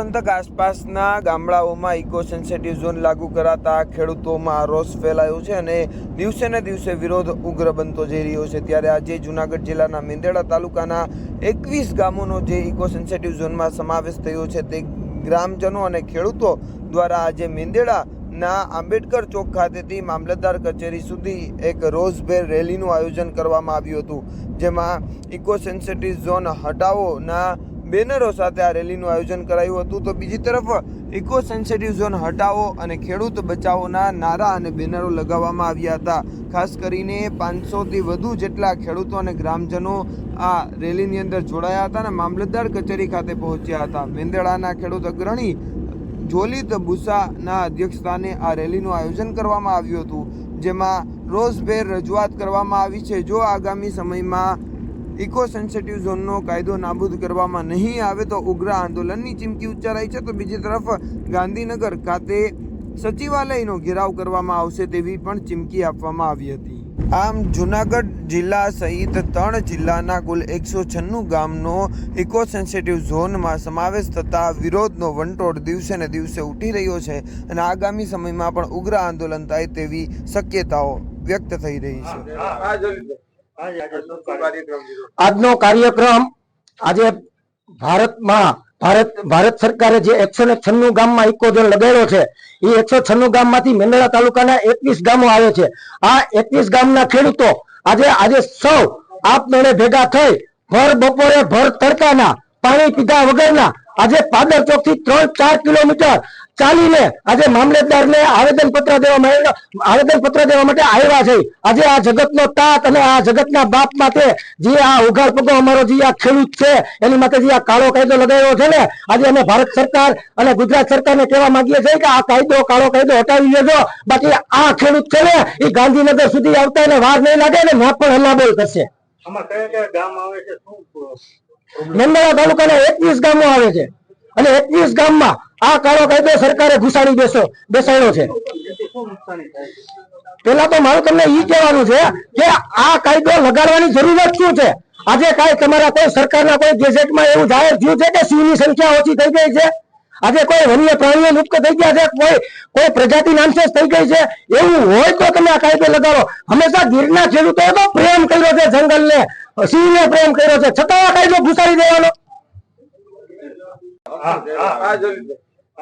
પંથક આસપાસના ગામડાઓમાં ઇકો સેન્સિટિવ ઝોન લાગુ કરાતા ખેડૂતોમાં રોષ ફેલાયો છે અને દિવસે ને દિવસે વિરોધ ઉગ્ર બનતો જઈ રહ્યો છે। ત્યારે આજે જૂનાગઢ જિલ્લાના મેંદરડા તાલુકાના 21 ગામોનો જે ઇકો સેન્સિટિવ ઝોનમાં સમાવેશ થયો છે તે ગ્રામજનો અને ખેડૂતો દ્વારા આજે મેંદરડાના આંબેડકર ચોક ખાતેથી મામલતદાર કચેરી સુધી એક રોષભેર રેલીનું આયોજન કરવામાં આવ્યું હતું, જેમાં ઇકો સેન્સિટિવ ઝોન હટાવોના બેનરો સાથે આ રેલીનું આયોજન કરાયું હતું। તો બીજી તરફ ઇકો સેન્સિટિવ ઝોન હટાવો અને ખેડૂત બચાવોના નારા અને બેનરો લગાવવામાં આવ્યા હતા। ખાસ કરીને 500થી વધુ જેટલા ખેડૂતો અને ગ્રામજનો આ રેલીની અંદર જોડાયા હતા અને મામલતદાર કચેરી ખાતે પહોંચ્યા હતા। મેંદરડાના ખેડૂત અગ્રણી જોલિત બુસાના અધ્યક્ષસ્થાને આ રેલીનું આયોજન કરવામાં આવ્યું હતું, જેમાં રોષભેર રજૂઆત કરવામાં આવી છે। જો આગામી સમયમાં ઇકો સેન્સિટિવ ઝોનનો કાયદો નાબૂદ કરવામાં નહીં આવે તો ઉગ્ર આંદોલનની ચીમકી ઉચ્ચારાઈ છે। તો બીજી તરફ ગાંધીનગર ખાતે સચિવાલયનો ઘેરાવ કરવામાં આવશે તેવી પણ ચીમકી આપવામાં આવી હતી। આમ જૂનાગઢ જિલ્લા સહિત 3 જિલ્લાના કુલ 196 ગામનો ઇકો સેન્સિટિવ ઝોનમાં સમાવેશ થતા વિરોધનો વંટોળ દિવસે ને દિવસે ઉઠી રહ્યો છે અને આગામી સમયમાં પણ ઉગ્ર આંદોલન થાય તેવી શક્યતાઓ વ્યક્ત થઈ રહી છે। આજનો કાર્યક્રમ આજે ભારત સરકારે જે 196 ગામમાં ઇકો ઝોન લગાડ્યો છે એ 196 ગામમાંથી મેંદરડા તાલુકાના 21 ગામો આવે છે। આ 21 ગામના ખેડૂતો આજે સૌ આપમેળે ભેગા થઈ ભર બપોરે ભર તડકાના પાણી પીધા વગરના આજે પાદર ચોક થી 3-4 કિલોમીટર ચાલીને આજે મામલતદારને આવેદનપત્ર દેવા માટે આવ્યા છે। આજે આ જગતનો તાત અને આ જગતના બાપ માટે જે આ ઉઘાડ પગો અમારો જે આ ખેડૂત છે એની માટે જે આ કાળો કાયદો લગાવ્યો છે ને, આજે અમે ભારત સરકાર અને ગુજરાત સરકારને કહેવા માંગીએ છીએ કે આ કાળો કાયદો હટાવી લેજો, બાકી આ ખેડૂત છે ને એ ગાંધીનગર સુધી આવતા એને વાર નહીં લાગે ને ત્યાં પણ હલ્લાબોલ કરશે। મેંદરડા તાલુકાના 21 ગામો આવે છે અને 21 ગામમાં આ કાળો કાયદો સરકારે ઘુસાડી બેસાડ્યો છે। પેલા તો મારું તમને ઈ કહેવાનું છે કે આ કાયદો લગાડવાની જરૂરત શું છે? આજે કાંઈ તમારા કોઈ સરકારના કોઈ ગેઝેટમાં એવું જાહેર થયું છે કે સિંહની સંખ્યા ઓછી થઈ ગઈ છે? આજે કોઈ વન્ય પ્રાણીઓ લુપ્ત થઈ ગયા છે? કોઈ પ્રજાતિ નામશેષ થઈ ગઈ છે? એવું હોય તો તમે આ કાયદો લગાડો। હંમેશા ગીરના ખેડૂતોએ તો પ્રેમ કર્યો છે, જંગલને, સિંહને પ્રેમ કર્યો છે, છતાં આ કાયદો ઘુસાડી દેવાનો।